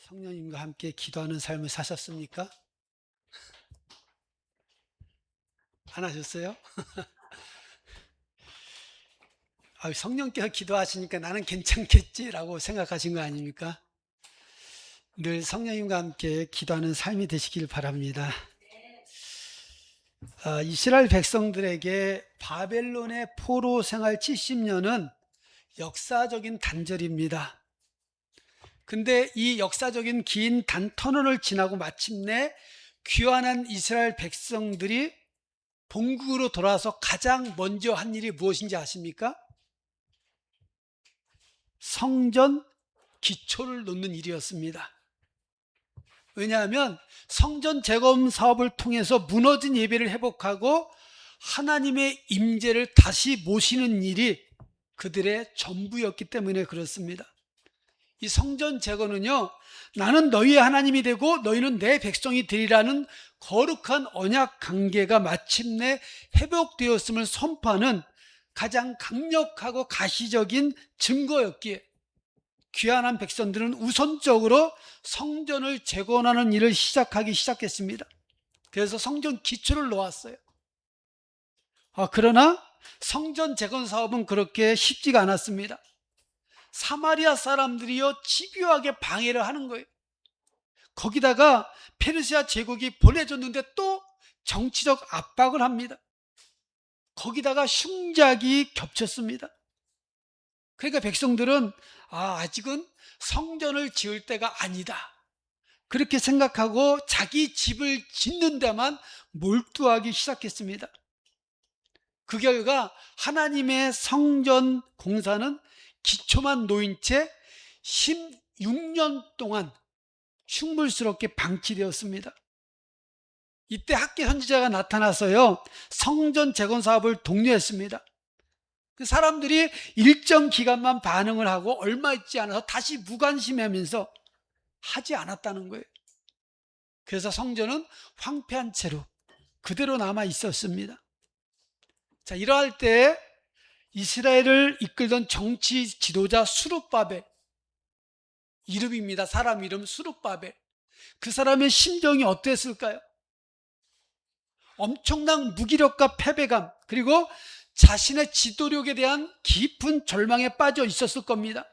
성령님과 함께 기도하는 삶을 사셨습니까? 안 하셨어요? 성령께서 기도하시니까 나는 괜찮겠지라고 생각하신 거 아닙니까? 늘 성령님과 함께 기도하는 삶이 되시길 바랍니다. 이스라엘 백성들에게 바벨론의 포로 생활 70년은 역사적인 단절입니다. 근데 이 역사적인 긴 터널을 지나고 마침내 귀환한 이스라엘 백성들이 본국으로 돌아와서 가장 먼저 한 일이 무엇인지 아십니까? 성전 기초를 놓는 일이었습니다. 왜냐하면 성전 재건 사업을 통해서 무너진 예배를 회복하고 하나님의 임재를 다시 모시는 일이 그들의 전부였기 때문에 그렇습니다. 이 성전 재건은요, 나는 너희의 하나님이 되고 너희는 내 백성이 되리라는 거룩한 언약 관계가 마침내 회복되었음을 선포하는 가장 강력하고 가시적인 증거였기에 귀환한 백성들은 우선적으로 성전을 재건하는 일을 시작했습니다. 그래서 성전 기초를 놓았어요. 그러나 성전 재건 사업은 그렇게 쉽지가 않았습니다. 사마리아 사람들이요 집요하게 방해를 하는 거예요. 거기다가 페르시아 제국이 보내줬는데 또 정치적 압박을 합니다. 거기다가 흉작이 겹쳤습니다. 그러니까 백성들은 아직은 성전을 지을 때가 아니다, 그렇게 생각하고 자기 집을 짓는 데만 몰두하기 시작했습니다. 그 결과 하나님의 성전 공사는 기초만 놓인 채 16년 동안 흉물스럽게 방치되었습니다. 이때 학계 선지자가 나타나서요 성전 재건 사업을 독려했습니다. 그 사람들이 일정 기간만 반응을 하고 얼마 있지 않아서 다시 무관심해하면서 하지 않았다는 거예요. 그래서 성전은 황폐한 채로 그대로 남아 있었습니다. 자, 이러할 때 이스라엘을 이끌던 정치 지도자 수룹바벨, 이름입니다. 사람 이름 수룹바벨. 그 사람의 심정이 어땠을까요? 엄청난 무기력과 패배감, 그리고 자신의 지도력에 대한 깊은 절망에 빠져 있었을 겁니다.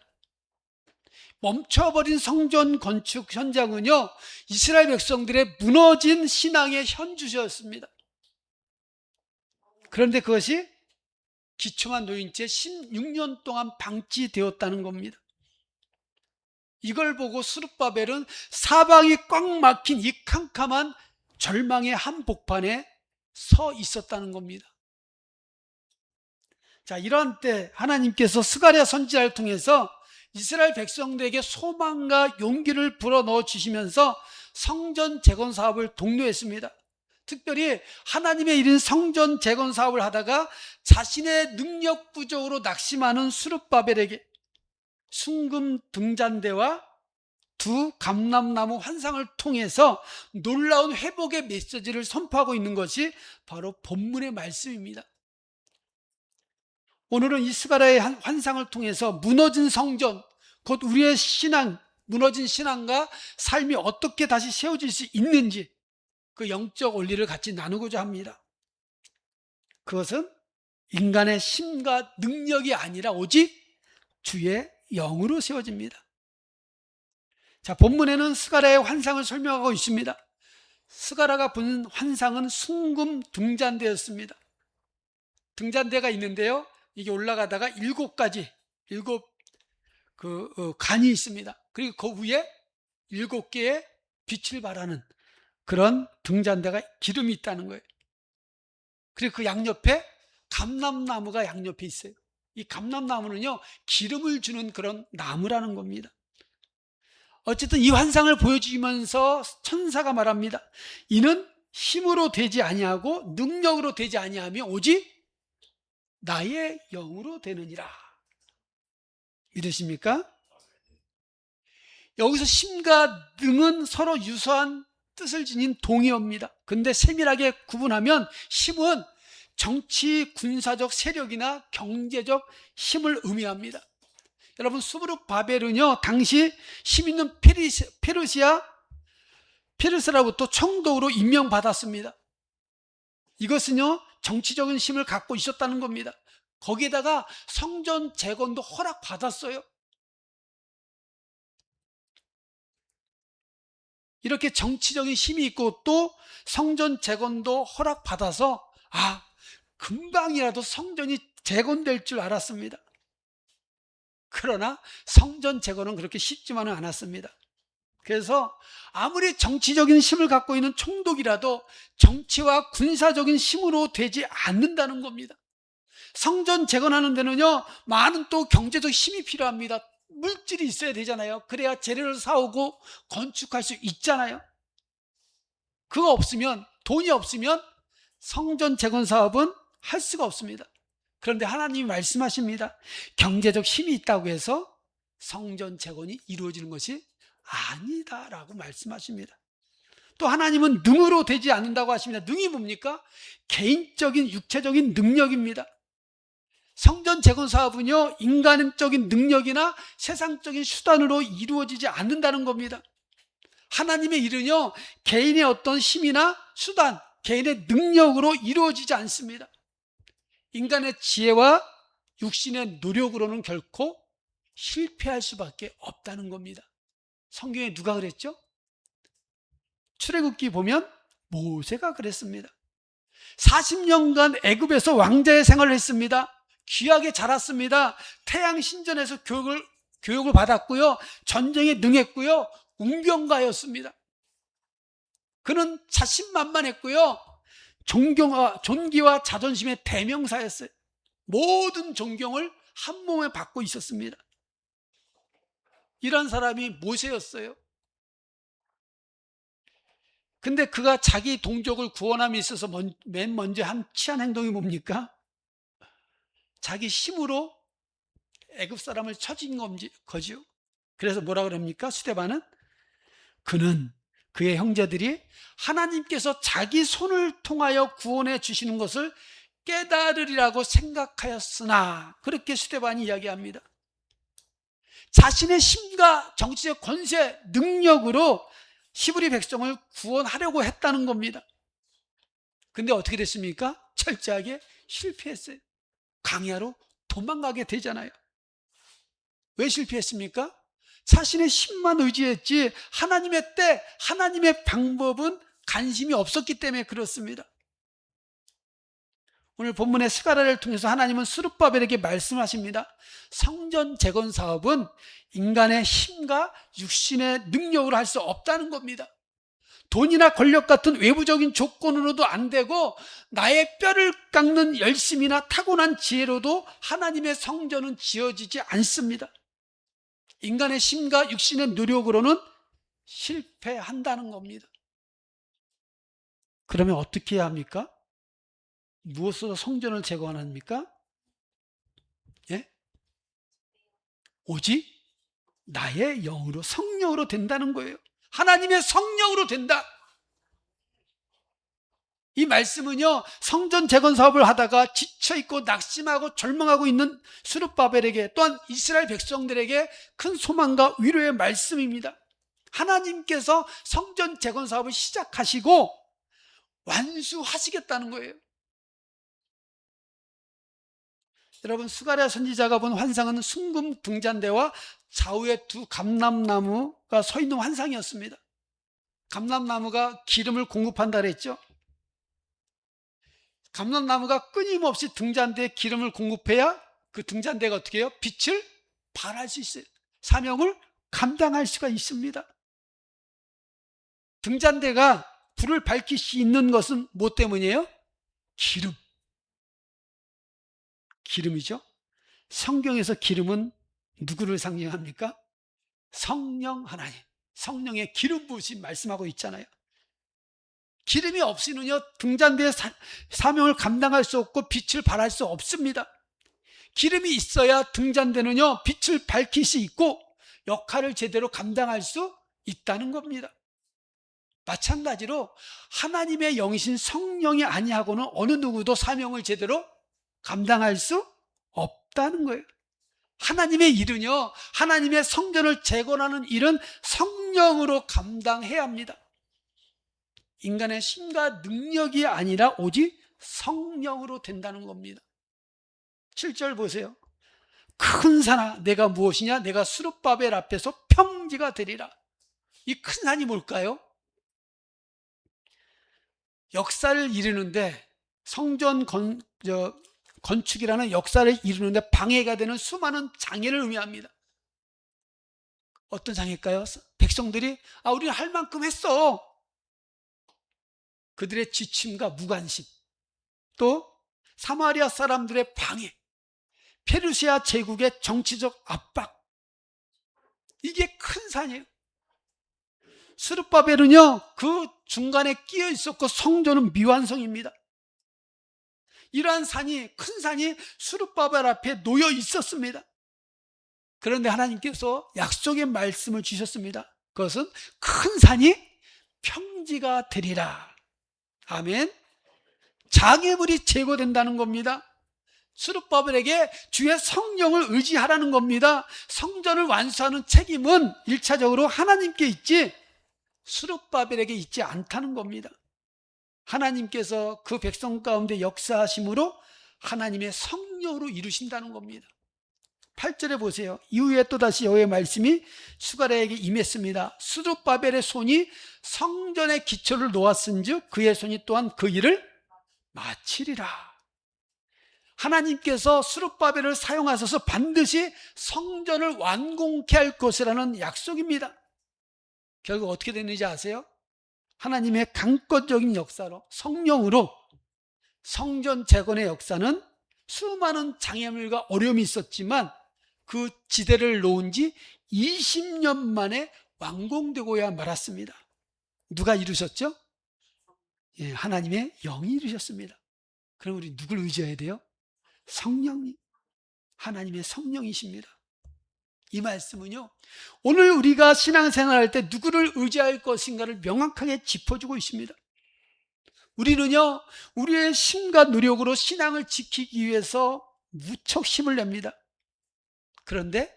멈춰버린 성전 건축 현장은요 이스라엘 백성들의 무너진 신앙의 현주소였습니다. 그런데 그것이 기초만 놓인 채 16년 동안 방치되었다는 겁니다. 이걸 보고 스룹바벨은 사방이 꽉 막힌 이 캄캄한 절망의 한복판에 서 있었다는 겁니다. 자, 이러한 때 하나님께서 스가랴 선지자를 통해서 이스라엘 백성들에게 소망과 용기를 불어넣어 주시면서 성전 재건 사업을 독려했습니다. 특별히 하나님의 일인 성전 재건 사업을 하다가 자신의 능력 부족으로 낙심하는 스룹바벨에게 순금 등잔대와 두 감람나무 환상을 통해서 놀라운 회복의 메시지를 선포하고 있는 것이 바로 본문의 말씀입니다. 오늘은 이 스가랴의 환상을 통해서 무너진 성전, 곧 우리의 신앙, 무너진 신앙과 삶이 어떻게 다시 세워질 수 있는지 그 영적 원리를 같이 나누고자 합니다. 그것은 인간의 힘과 능력이 아니라 오직 주의 영으로 세워집니다. 자, 본문에는 스가랴의 환상을 설명하고 있습니다. 스가랴가 본 환상은 순금 등잔대였습니다. 등잔대가 있는데요, 이게 올라가다가 7가지 간이 있습니다. 그리고 그 위에 7개의 빛을 발하는 그런 등잔대가 기름이 있다는 거예요. 그리고 그 양옆에 감람나무가 양옆에 있어요. 이 감람나무는요 기름을 주는 그런 나무라는 겁니다. 어쨌든 이 환상을 보여주면서 천사가 말합니다. 이는 힘으로 되지 아니하고 능력으로 되지 아니하며 오직 나의 영으로 되느니라. 믿으십니까? 여기서 힘과 능은 서로 유사한 뜻을 지닌 동의어입니다. 근데 세밀하게 구분하면 힘은 정치, 군사적 세력이나 경제적 힘을 의미합니다. 여러분, 수르바벨은요 당시 힘 있는 페르시아로부터 총독으로 임명받았습니다. 이것은요 정치적인 힘을 갖고 있었다는 겁니다. 거기에다가 성전 재건도 허락받았어요. 이렇게 정치적인 힘이 있고 또 성전 재건도 허락받아서 금방이라도 성전이 재건될 줄 알았습니다. 그러나 성전 재건은 그렇게 쉽지만은 않았습니다. 그래서 아무리 정치적인 힘을 갖고 있는 총독이라도 정치와 군사적인 힘으로 되지 않는다는 겁니다. 성전 재건하는 데는요 많은 또 경제적 힘이 필요합니다. 물질이 있어야 되잖아요. 그래야 재료를 사오고 건축할 수 있잖아요. 그거 없으면, 돈이 없으면 성전 재건 사업은 할 수가 없습니다. 그런데 하나님이 말씀하십니다. 경제적 힘이 있다고 해서 성전 재건이 이루어지는 것이 아니다라고 말씀하십니다. 또 하나님은 능으로 되지 않는다고 하십니다. 능이 뭡니까? 개인적인 육체적인 능력입니다. 성전 재건 사업은요 인간적인 능력이나 세상적인 수단으로 이루어지지 않는다는 겁니다. 하나님의 일은요 개인의 어떤 힘이나 수단, 개인의 능력으로 이루어지지 않습니다. 인간의 지혜와 육신의 노력으로는 결코 실패할 수밖에 없다는 겁니다. 성경에 누가 그랬죠? 출애굽기 보면 모세가 그랬습니다. 40년간 애굽에서 왕자의 생활을 했습니다. 귀하게 자랐습니다. 태양 신전에서 교육을 받았고요. 전쟁에 능했고요. 웅병가였습니다. 그는 자신만만했고요. 존귀와 자존심의 대명사였어요. 모든 존경을 한 몸에 받고 있었습니다. 이런 사람이 모세였어요. 근데 그가 자기 동족을 구원함에 있어서 맨 먼저 취한 행동이 뭡니까? 자기 힘으로 애굽 사람을 쳐진 거죠. 그래서 뭐라 그럽니까? 스데반은 그는 그의 형제들이 하나님께서 자기 손을 통하여 구원해 주시는 것을 깨달으리라고 생각하였으나, 그렇게 스데반이 이야기합니다. 자신의 힘과 정치적 권세, 능력으로 히브리 백성을 구원하려고 했다는 겁니다. 근데 어떻게 됐습니까? 철저하게 실패했어요. 광야로 도망가게 되잖아요. 왜 실패했습니까? 자신의 힘만 의지했지 하나님의 때, 하나님의 방법은 관심이 없었기 때문에 그렇습니다. 오늘 본문의 스가랴를 통해서 하나님은 스룹바벨에게 말씀하십니다. 성전 재건 사업은 인간의 힘과 육신의 능력으로 할 수 없다는 겁니다. 돈이나 권력 같은 외부적인 조건으로도 안 되고 나의 뼈를 깎는 열심이나 타고난 지혜로도 하나님의 성전은 지어지지 않습니다. 인간의 힘과 육신의 노력으로는 실패한다는 겁니다. 그러면 어떻게 해야 합니까? 무엇으로 성전을 재건합니까? 예? 오직 나의 영으로, 성령으로 된다는 거예요. 하나님의 성령으로 된다. 이 말씀은요 성전 재건 사업을 하다가 지쳐있고 낙심하고 절망하고 있는 스룹바벨에게, 또한 이스라엘 백성들에게 큰 소망과 위로의 말씀입니다. 하나님께서 성전 재건 사업을 시작하시고 완수하시겠다는 거예요. 여러분, 스가랴 선지자가 본 환상은 순금 등잔대와 좌우에 두 감람나무가 서 있는 환상이었습니다. 감람나무가 기름을 공급한다 그랬죠. 감람나무가 끊임없이 등잔대에 기름을 공급해야 그 등잔대가 어떻게 해요? 빛을 발할 수 있어요. 사명을 감당할 수가 있습니다. 등잔대가 불을 밝힐 수 있는 것은 뭐 때문이에요? 기름이죠. 성경에서 기름은 누구를 상징합니까? 성령 하나님, 성령의 기름 부으심 말씀하고 있잖아요. 기름이 없이는요 등잔대의 사명을 감당할 수 없고 빛을 발할 수 없습니다. 기름이 있어야 등잔대는요 빛을 밝힐 수 있고 역할을 제대로 감당할 수 있다는 겁니다. 마찬가지로 하나님의 영이신 성령이 아니하고는 어느 누구도 사명을 제대로 감당할 수 없다는 거예요. 하나님의 일은요, 하나님의 성전을 재건하는 일은 성령으로 감당해야 합니다. 인간의 힘과 능력이 아니라 오직 성령으로 된다는 겁니다. 7절 보세요. 큰 산아 내가 무엇이냐? 내가 스룹바벨 앞에서 평지가 되리라. 이 큰 산이 뭘까요? 역사를 이루는데, 성전 건축이라는 역사를 이루는데 방해가 되는 수많은 장애를 의미합니다. 어떤 장애일까요? 백성들이 우리는 할 만큼 했어. 그들의 지침과 무관심, 또 사마리아 사람들의 방해, 페르시아 제국의 정치적 압박, 이게 큰 산이에요. 스룹바벨은요 그 중간에 끼어 있었고 성전은 미완성입니다. 이러한 산이, 큰 산이 스룹바벨 앞에 놓여 있었습니다. 그런데 하나님께서 약속의 말씀을 주셨습니다. 그것은 큰 산이 평지가 되리라. 아멘. 장애물이 제거된다는 겁니다. 스룹바벨에게 주의 성령을 의지하라는 겁니다. 성전을 완수하는 책임은 1차적으로 하나님께 있지 스룹바벨에게 있지 않다는 겁니다. 하나님께서 그 백성 가운데 역사하심으로 하나님의 성령으로 이루신다는 겁니다. 8절에 보세요. 이후에 또다시 여호와의 말씀이 수가랴에게 임했습니다. 스룹바벨의 손이 성전의 기초를 놓았은즉 그의 손이 또한 그 일을 마치리라. 하나님께서 스룹바벨을 사용하셔서 반드시 성전을 완공케 할 것이라는 약속입니다. 결국 어떻게 됐는지 아세요? 하나님의 강권적인 역사로, 성령으로 성전 재건의 역사는 수많은 장애물과 어려움이 있었지만 그 지대를 놓은 지 20년 만에 완공되고야 말았습니다. 누가 이루셨죠? 예, 하나님의 영이 이루셨습니다. 그럼 우리 누굴 의지해야 돼요? 성령님, 하나님의 성령이십니다. 이 말씀은요, 오늘 우리가 신앙생활할 때 누구를 의지할 것인가를 명확하게 짚어주고 있습니다. 우리는요, 우리의 힘과 노력으로 신앙을 지키기 위해서 무척 힘을 냅니다. 그런데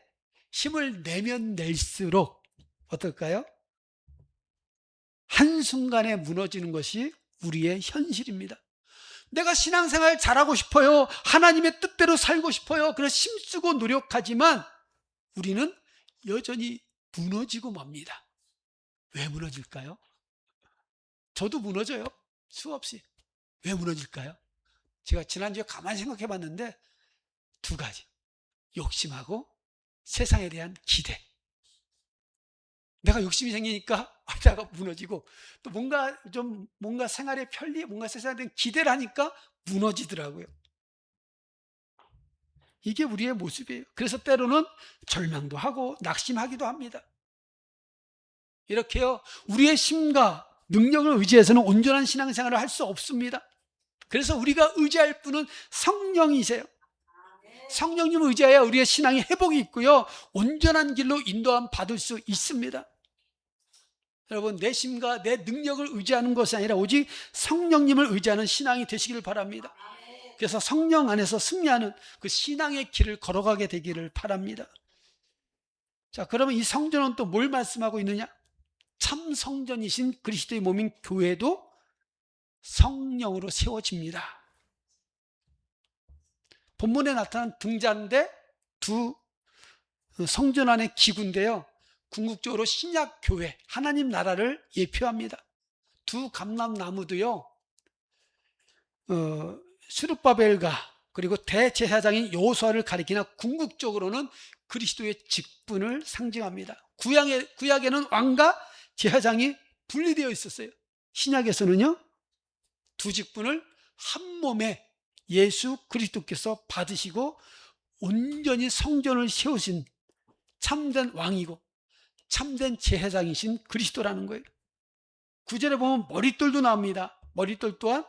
힘을 내면 낼수록 어떨까요? 한순간에 무너지는 것이 우리의 현실입니다. 내가 신앙생활 잘하고 싶어요. 하나님의 뜻대로 살고 싶어요. 그래서 힘쓰고 노력하지만 우리는 여전히 무너지고 맙니다. 왜 무너질까요? 저도 무너져요. 수없이. 왜 무너질까요? 제가 지난주에 가만히 생각해 봤는데 두 가지. 욕심하고 세상에 대한 기대. 내가 욕심이 생기니까 하다가 무너지고, 또 뭔가 생활의 편리, 뭔가 세상에 대한 기대를 하니까 무너지더라고요. 이게 우리의 모습이에요. 그래서 때로는 절망도 하고 낙심하기도 합니다. 이렇게요, 우리의 힘과 능력을 의지해서는 온전한 신앙생활을 할 수 없습니다. 그래서 우리가 의지할 분은 성령이세요. 성령님을 의지해야 우리의 신앙이 회복이 있고요, 온전한 길로 인도함 받을 수 있습니다. 여러분, 내 힘과 내 능력을 의지하는 것이 아니라 오직 성령님을 의지하는 신앙이 되시기를 바랍니다. 그래서 성령 안에서 승리하는 그 신앙의 길을 걸어가게 되기를 바랍니다. 자, 그러면 이 성전은 또 뭘 말씀하고 있느냐? 참 성전이신 그리스도의 몸인 교회도 성령으로 세워집니다. 본문에 나타난 등잔대 두 성전 안의 기구인데요, 궁극적으로 신약 교회, 하나님 나라를 예표합니다. 두 감람나무도요, 스룹바벨과 그리고 대제사장인 여호수아를 가리키나 궁극적으로는 그리스도의 직분을 상징합니다. 구약에는 왕과 제사장이 분리되어 있었어요. 신약에서는요, 두 직분을 한 몸에 예수 그리스도께서 받으시고 온전히 성전을 세우신 참된 왕이고 참된 제사장이신 그리스도라는 거예요. 9절에 보면 머릿돌도 나옵니다. 머릿돌 또한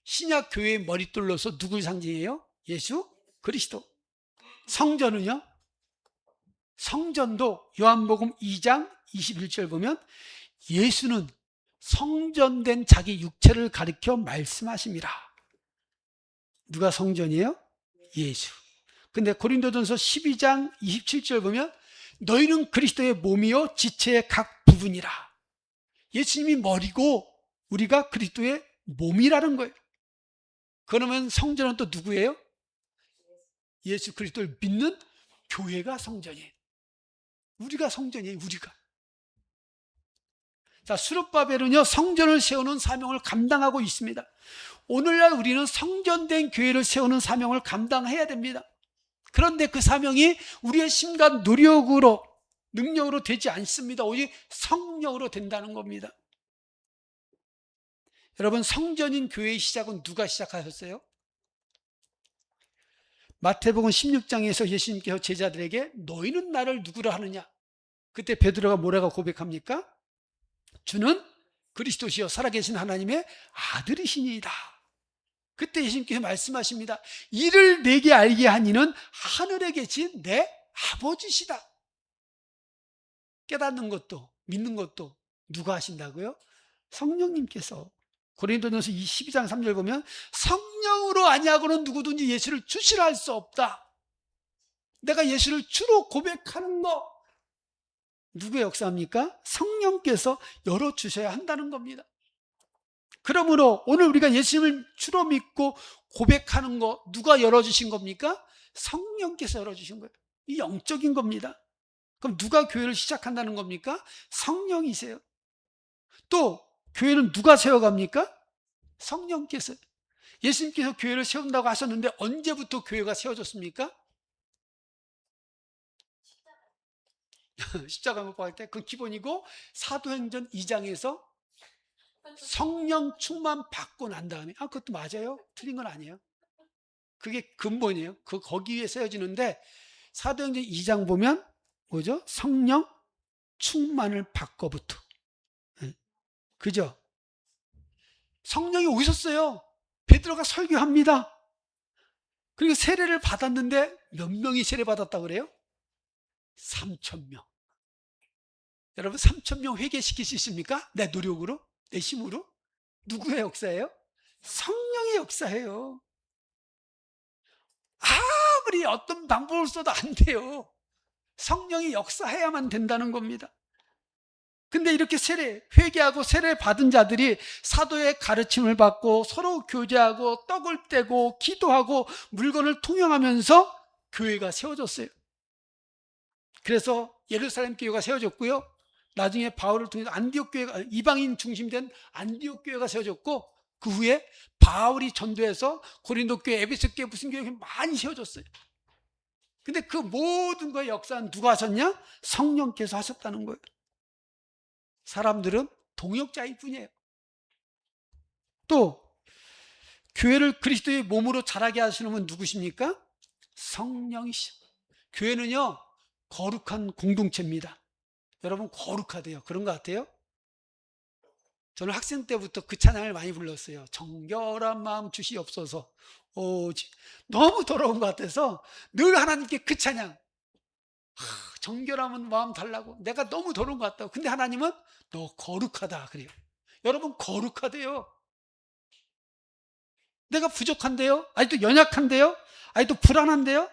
신약 교회의 머릿돌로서 누굴 상징해요? 예수 그리스도. 성전은요, 성전도 요한복음 2장 21절 보면 예수는 성전된 자기 육체를 가리켜 말씀하심이라. 누가 성전이에요? 예수. 근데 고린도전서 12장 27절 보면 너희는 그리스도의 몸이요 지체의 각 부분이라. 예수님이 머리고 우리가 그리스도의 몸이라는 거예요. 그러면 성전은 또 누구예요? 예수 그리스도를 믿는 교회가 성전이에요. 우리가 성전이에요. 우리가. 자, 수룹바벨은요 성전을 세우는 사명을 감당하고 있습니다. 오늘날 우리는 성전된 교회를 세우는 사명을 감당해야 됩니다. 그런데 그 사명이 우리의 힘과 노력으로 능력으로 되지 않습니다. 오직 성령으로 된다는 겁니다. 여러분, 성전인 교회의 시작은 누가 시작하셨어요? 마태복음 16장에서 예수님께서 제자들에게 너희는 나를 누구라 하느냐? 그때 베드로가 뭐라고 고백합니까? 주는 그리스도시요 살아계신 하나님의 아들이시니이다. 그때 예수님께서 말씀하십니다. 이를 내게 알게 한 이는 하늘에 계신 내 아버지시다. 깨닫는 것도 믿는 것도 누가 하신다고요? 성령님께서. 고린도전서 12장 3절 보면 성령으로 아니하고는 누구든지 예수를 주시라 할 수 없다. 내가 예수를 주로 고백하는 거 누구의 역사입니까? 성령께서 열어주셔야 한다는 겁니다. 그러므로 오늘 우리가 예수님을 주로 믿고 고백하는 거 누가 열어주신 겁니까? 성령께서 열어주신 거예요. 이 영적인 겁니다. 그럼 누가 교회를 시작한다는 겁니까? 성령이세요. 또 교회는 누가 세워갑니까? 성령께서. 예수님께서 교회를 세운다고 하셨는데 언제부터 교회가 세워졌습니까? 십자가 못 박을 때 그 기본이고 사도행전 2장에서 성령 충만 받고 난 다음에 그것도 맞아요. 틀린 건 아니에요. 그게 근본이에요. 거기에 세워지는데 사도행전 2장 보면 뭐죠? 성령 충만을 받고부터. 그죠? 성령이 오셨어요. 베드로가 설교합니다. 그리고 세례를 받았는데 몇 명이 세례 받았다고 그래요? 3,000명. 여러분 3,000명 회개시킬 수 있습니까? 내 노력으로? 내 힘으로? 누구의 역사예요? 성령의 역사예요. 아무리 어떤 방법을 써도 안 돼요. 성령이 역사해야만 된다는 겁니다. 근데 이렇게 회개하고 세례 받은 자들이 사도의 가르침을 받고 서로 교제하고 떡을 떼고 기도하고 물건을 통용하면서 교회가 세워졌어요. 그래서 예루살렘 교회가 세워졌고요. 나중에 바울을 통해서 안디옥 교회가, 이방인 중심된 안디옥 교회가 세워졌고, 그 후에 바울이 전도해서 고린도 교회, 에베소 교회, 무슨 교회 많이 세워졌어요. 근데 그 모든 거의 역사는 누가 하셨냐? 성령께서 하셨다는 거예요. 사람들은 동역자일 뿐이에요. 또 교회를 그리스도의 몸으로 자라게 하시는 분 누구십니까? 성령이시죠. 교회는요 거룩한 공동체입니다. 여러분 거룩하대요. 그런 것 같아요? 저는 학생 때부터 그 찬양을 많이 불렀어요. 정결한 마음 주시옵소서. 너무 더러운 것 같아서 늘 하나님께 그 찬양, 정결하면 마음 달라고. 내가 너무 더러운 것 같다고. 근데 하나님은 너 거룩하다 그래요. 여러분 거룩하대요. 내가 부족한데요? 아직도 연약한데요? 아직도 불안한데요?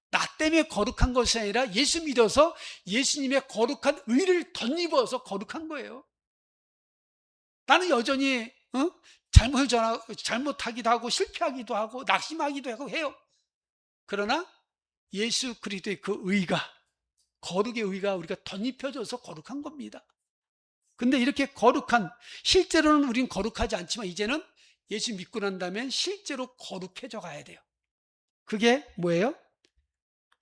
나 때문에 거룩한 것이 아니라 예수 믿어서 예수님의 거룩한 의를 덧입어서 거룩한 거예요. 나는 여전히 잘못하기도 하고 실패하기도 하고 낙심하기도 하고 해요. 그러나 예수 그리스도의 그 의가, 거룩의 의가 우리가 덧입혀져서 거룩한 겁니다. 근데 이렇게 거룩한, 실제로는 우린 거룩하지 않지만 이제는 예수 믿고 난 다음에 실제로 거룩해져 가야 돼요. 그게 뭐예요?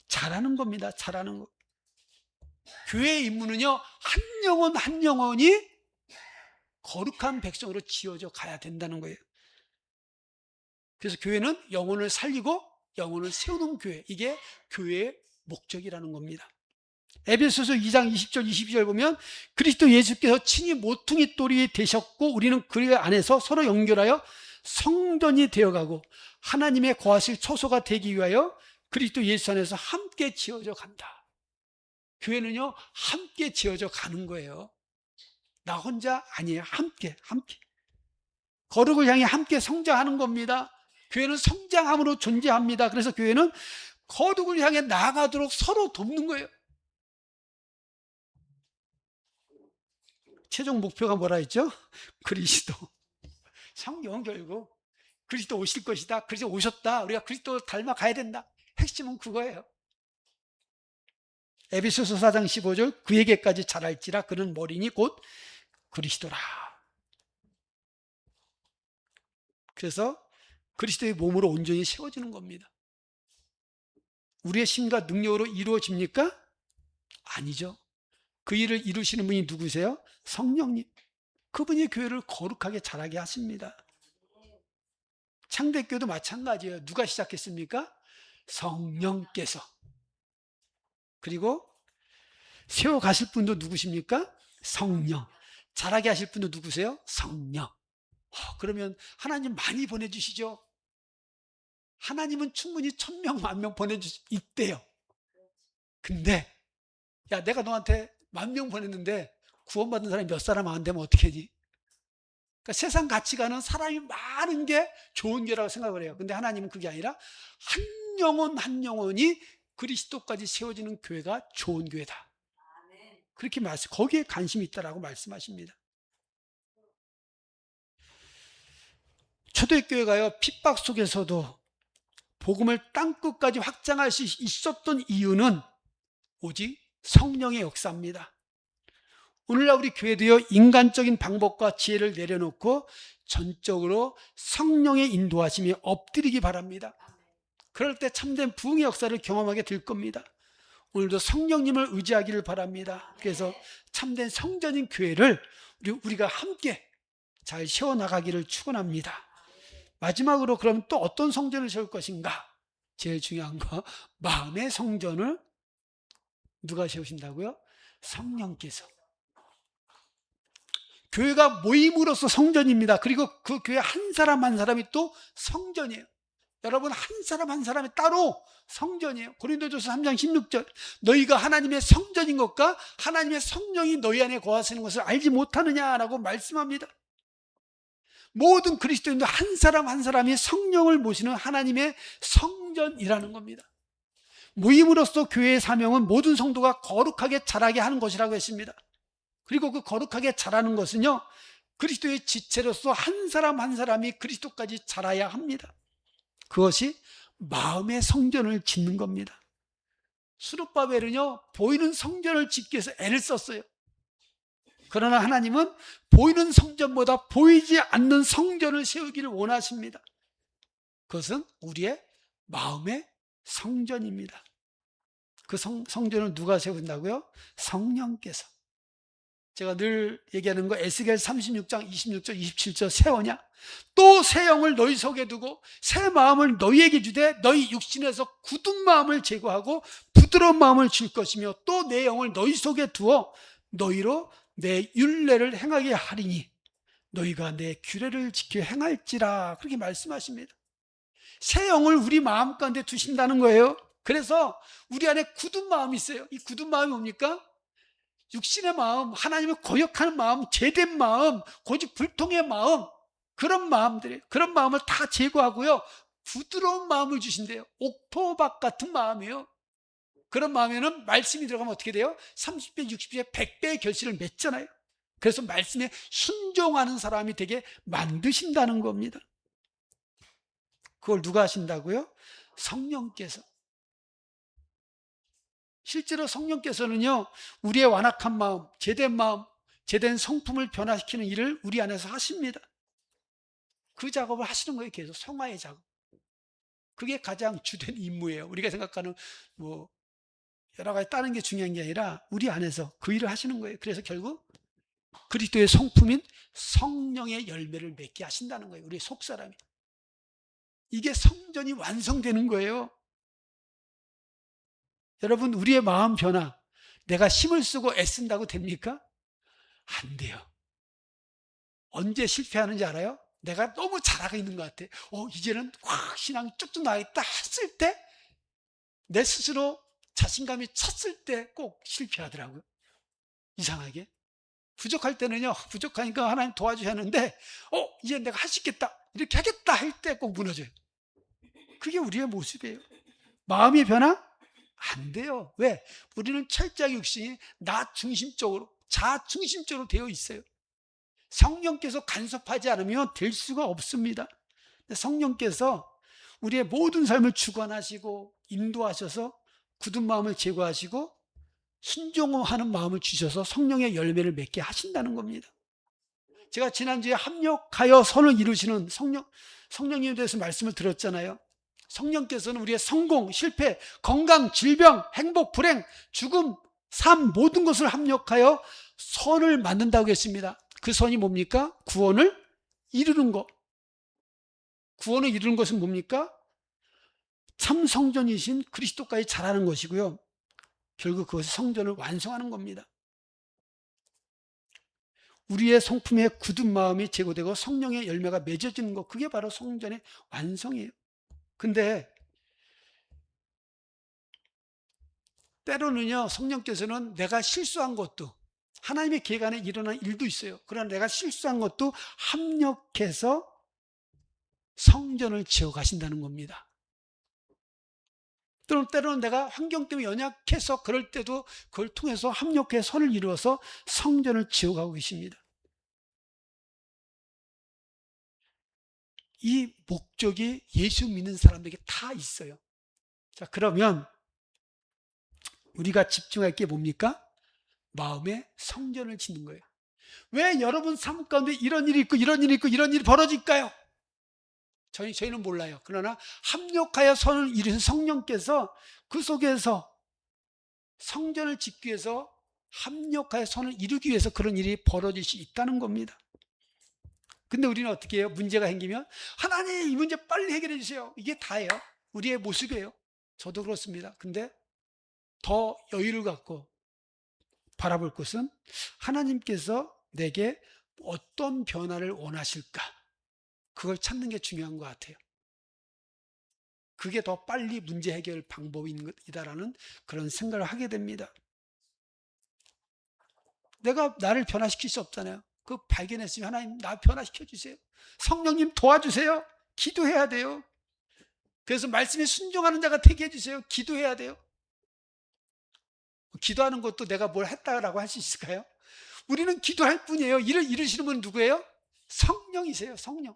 잘하는 겁니다. 잘하는 거. 교회의 임무는요, 한 영혼 한 영혼이 거룩한 백성으로 지어져 가야 된다는 거예요. 그래서 교회는 영혼을 살리고 영혼을 세우는 교회, 이게 교회의 목적이라는 겁니다. 에베소서 2장 20절 22절 보면 그리스도 예수께서 친히 모퉁이 돌이 되셨고 우리는 그 안에서 서로 연결하여 성전이 되어가고 하나님의 거하실 처소가 되기 위하여 그리스도 예수 안에서 함께 지어져 간다. 교회는요 함께 지어져 가는 거예요. 나 혼자 아니에요. 함께 거룩을 향해 함께 성장하는 겁니다. 교회는 성장함으로 존재합니다. 그래서 교회는 거룩을 향해 나아가도록 서로 돕는 거예요. 최종 목표가 뭐라 했죠? 그리스도. 성경은 결국 그리스도 오실 것이다. 그리스도 오셨다. 우리가 그리스도 닮아가야 된다. 핵심은 그거예요. 에베소서 4장 15절 그에게까지 자랄지라 그는 머리니 곧 그리스도라. 그래서 그리스도의 몸으로 온전히 세워지는 겁니다. 우리의 힘과 능력으로 이루어집니까? 아니죠. 그 일을 이루시는 분이 누구세요? 성령님. 그분이 교회를 거룩하게 자라게 하십니다. 창대교도 마찬가지예요. 누가 시작했습니까? 성령께서. 그리고 세워가실 분도 누구십니까? 성령. 자라게 하실 분도 누구세요? 성령. 그러면 하나님 많이 보내주시죠. 하나님은 충분히 1000명, 10,000명 있대요. 근데 야, 내가 너한테 10,000명 보냈는데 구원받은 사람이 몇 사람 안 되면 어떻게 하니? 그러니까 세상 가치관은 사람이 많은 게 좋은 게라고 생각을 해요. 근데 하나님은 그게 아니라 한 영혼 한 영혼이 그리스도까지 세워지는 교회가 좋은 교회다. 그렇게 말씀, 거기에 관심이 있다라고 말씀하십니다. 초대교회가요, 핍박 속에서도 복음을 땅끝까지 확장할 수 있었던 이유는 오직 성령의 역사입니다. 오늘날 우리 교회도요, 인간적인 방법과 지혜를 내려놓고 전적으로 성령의 인도하심에 엎드리기 바랍니다. 그럴 때 참된 부흥의 역사를 경험하게 될 겁니다. 오늘도 성령님을 의지하기를 바랍니다. 그래서 참된 성전인 교회를 우리가 함께 잘 세워나가기를 축원합니다. 마지막으로 그럼 또 어떤 성전을 세울 것인가? 제일 중요한 거, 마음의 성전을 누가 세우신다고요? 성령께서. 교회가 모임으로서 성전입니다. 그리고 그 교회 한 사람 한 사람이 또 성전이에요. 여러분 한 사람 한 사람이 따로 성전이에요. 고린도전서 3장 16절 너희가 하나님의 성전인 것과 하나님의 성령이 너희 안에 거하시는 것을 알지 못하느냐라고 말씀합니다. 모든 그리스도인도 한 사람 한 사람이 성령을 모시는 하나님의 성전이라는 겁니다. 모임으로서 교회의 사명은 모든 성도가 거룩하게 자라게 하는 것이라고 했습니다. 그리고 그 거룩하게 자라는 것은요, 그리스도의 지체로서 한 사람 한 사람이 그리스도까지 자라야 합니다. 그것이 마음의 성전을 짓는 겁니다. 스룹바벨은요, 보이는 성전을 짓기 위해서 애를 썼어요. 그러나 하나님은 보이는 성전보다 보이지 않는 성전을 세우기를 원하십니다. 그것은 우리의 마음의 성전입니다. 그 성전을 누가 세운다고요? 성령께서. 제가 늘 얘기하는 거 에스겔 36장 26절 27절 새 언약 또 새 영을 너희 속에 두고 새 마음을 너희에게 주되 너희 육신에서 굳은 마음을 제거하고 부드러운 마음을 줄 것이며 또 내 영을 너희 속에 두어 너희로 내 율례를 행하게 하리니 너희가 내 규례를 지켜 행할지라 그렇게 말씀하십니다. 새 영을 우리 마음 가운데 두신다는 거예요. 그래서 우리 안에 굳은 마음이 있어요. 이 굳은 마음이 뭡니까? 육신의 마음, 하나님을 거역하는 마음, 죄된 마음, 고집불통의 마음, 그런 마음들이에요. 그런 마음을 다 제거하고요, 부드러운 마음을 주신대요. 옥토박 같은 마음이에요. 그런 마음에는 말씀이 들어가면 어떻게 돼요? 30배, 60배, 100배의 결실을 맺잖아요. 그래서 말씀에 순종하는 사람이 되게 만드신다는 겁니다. 그걸 누가 하신다고요? 성령께서. 실제로 성령께서는요, 우리의 완악한 마음, 제된 성품을 변화시키는 일을 우리 안에서 하십니다. 그 작업을 하시는 거예요. 계속 성화의 작업. 그게 가장 주된 임무예요. 우리가 생각하는 여러 가지 다른 게 중요한 게 아니라 우리 안에서 그 일을 하시는 거예요. 그래서 결국 그리스도의 성품인 성령의 열매를 맺게 하신다는 거예요. 우리 속사람이. 이게 성전이 완성되는 거예요. 여러분, 우리의 마음 변화, 내가 힘을 쓰고 애쓴다고 됩니까? 안 돼요. 언제 실패하는지 알아요? 내가 너무 잘하고 있는 것 같아. 이제는 확 신앙이 쭉쭉 나겠다 했을 때, 내 스스로 자신감이 찼을 때 꼭 실패하더라고요. 이상하게. 부족할 때는요, 부족하니까 하나님 도와줘야 하는데, 이제 내가 할 수 있겠다, 이렇게 하겠다 할 때 꼭 무너져요. 그게 우리의 모습이에요. 마음이 변화? 안 돼요. 왜? 우리는 철저하게 육신이 나 중심적으로, 자 중심적으로 되어 있어요. 성령께서 간섭하지 않으면 될 수가 없습니다. 성령께서 우리의 모든 삶을 주관하시고 인도하셔서 굳은 마음을 제거하시고 순종하는 마음을 주셔서 성령의 열매를 맺게 하신다는 겁니다. 제가 지난주에 합력하여 선을 이루시는 성령님에 대해서 말씀을 드렸잖아요. 성령께서는 우리의 성공, 실패, 건강, 질병, 행복, 불행, 죽음, 삶 모든 것을 합력하여 선을 만든다고 했습니다. 그 선이 뭡니까? 구원을 이루는 것. 구원을 이루는 것은 뭡니까? 참 성전이신 그리스도까지 자라는 것이고요. 결국 그것이 성전을 완성하는 겁니다. 우리의 성품의 굳은 마음이 제거되고 성령의 열매가 맺어지는 것, 그게 바로 성전의 완성이에요. 근데 때로는요, 성령께서는 내가 실수한 것도, 하나님의 계획 안에 일어난 일도 있어요. 그러나 내가 실수한 것도 합력해서 성전을 지어 가신다는 겁니다. 때로는 내가 환경 때문에 연약해서 그럴 때도 그걸 통해서 합력해 선을 이루어서 성전을 지어가고 계십니다. 이 목적이 예수 믿는 사람들에게 다 있어요. 자, 그러면 우리가 집중할 게 뭡니까? 마음의 성전을 짓는 거예요. 왜 여러분 삶 가운데 이런 일이 있고 이런 일이 있고 이런 일이 벌어질까요? 저희는 몰라요. 그러나 합력하여 선을 이루신 성령께서 그 속에서 성전을 짓기 위해서 합력하여 선을 이루기 위해서 그런 일이 벌어질 수 있다는 겁니다. 근데 우리는 어떻게 해요? 문제가 생기면 하나님 이 문제 빨리 해결해 주세요. 이게 다예요. 우리의 모습이에요. 저도 그렇습니다. 근데 더 여유를 갖고 바라볼 것은 하나님께서 내게 어떤 변화를 원하실까? 그걸 찾는 게 중요한 것 같아요. 그게 더 빨리 문제 해결 방법이다라는 그런 생각을 하게 됩니다. 내가 나를 변화시킬 수 없잖아요. 그 발견했으면 하나님 나 변화시켜 주세요. 성령님 도와주세요. 기도해야 돼요. 그래서 말씀에 순종하는 자가 되게 해주세요. 기도해야 돼요. 기도하는 것도 내가 뭘 했다라고 할 수 있을까요? 우리는 기도할 뿐이에요. 일을 이루시는 분은 누구예요? 성령이세요. 성령.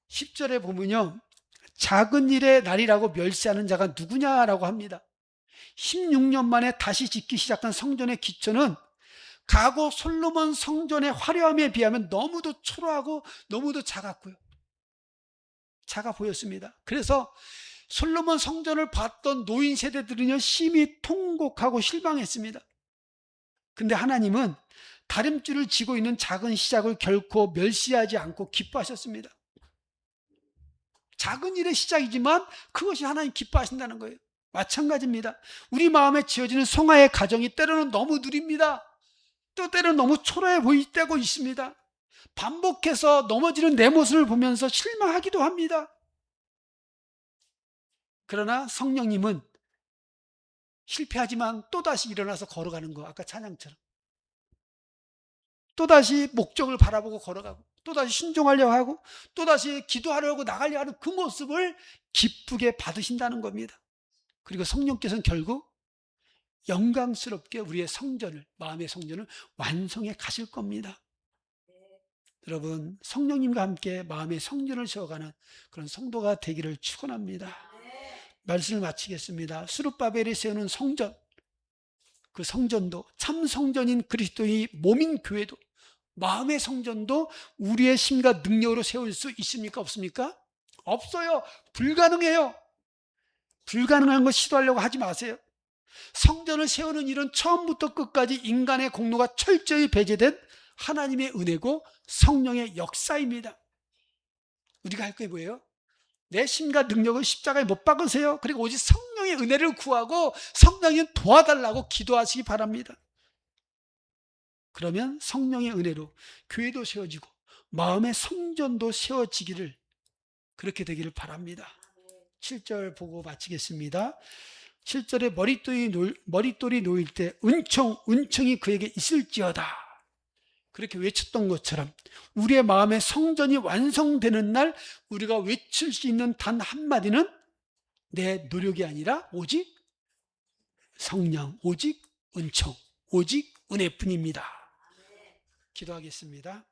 10절에 보면요, 작은 일의 날이라고 멸시하는 자가 누구냐라고 합니다. 16년 만에 다시 짓기 시작한 성전의 기초는 과거 솔로몬 성전의 화려함에 비하면 너무도 초라하고 너무도 작았고요. 작아 보였습니다. 그래서 솔로몬 성전을 봤던 노인 세대들은요, 심히 통곡하고 실망했습니다. 근데 하나님은 다림줄을 지고 있는 작은 시작을 결코 멸시하지 않고 기뻐하셨습니다. 작은 일의 시작이지만 그것이 하나님 기뻐하신다는 거예요. 마찬가지입니다. 우리 마음에 지어지는 성화의 가정이 때로는 너무 느립니다. 또 때로는 너무 초라해 보일 때고 있습니다. 반복해서 넘어지는 내 모습을 보면서 실망하기도 합니다. 그러나 성령님은 실패하지만 또다시 일어나서 걸어가는 거, 아까 찬양처럼. 또다시 목적을 바라보고 걸어가고, 또다시 순종하려고 하고, 또다시 기도하려고 나가려고 하는 그 모습을 기쁘게 받으신다는 겁니다. 그리고 성령께서는 결국 영광스럽게 우리의 성전을, 마음의 성전을 완성해 가실 겁니다. 여러분, 성령님과 함께 마음의 성전을 세워가는 그런 성도가 되기를 축원합니다. 말씀을 마치겠습니다. 스룹바벨이 세우는 성전, 그 성전도 참 성전인 그리스도의 몸인 교회도, 마음의 성전도 우리의 힘과 능력으로 세울 수 있습니까? 없습니까? 없어요. 불가능해요. 불가능한 거 시도하려고 하지 마세요. 성전을 세우는 일은 처음부터 끝까지 인간의 공로가 철저히 배제된 하나님의 은혜고 성령의 역사입니다. 우리가 할 게 뭐예요? 내 힘과 능력을 십자가에 못 박으세요. 그리고 오직 성령의 은혜를 구하고 성령님 도와달라고 기도하시기 바랍니다. 그러면 성령의 은혜로 교회도 세워지고 마음의 성전도 세워지기를, 그렇게 되기를 바랍니다. 7절 보고 마치겠습니다. 7절에 머릿돌이 놓일 때 은총이 그에게 있을지어다. 그렇게 외쳤던 것처럼 우리의 마음의 성전이 완성되는 날 우리가 외칠 수 있는 단 한마디는 내 노력이 아니라 오직 성령, 오직 은총, 오직 은혜뿐입니다. 기도하겠습니다.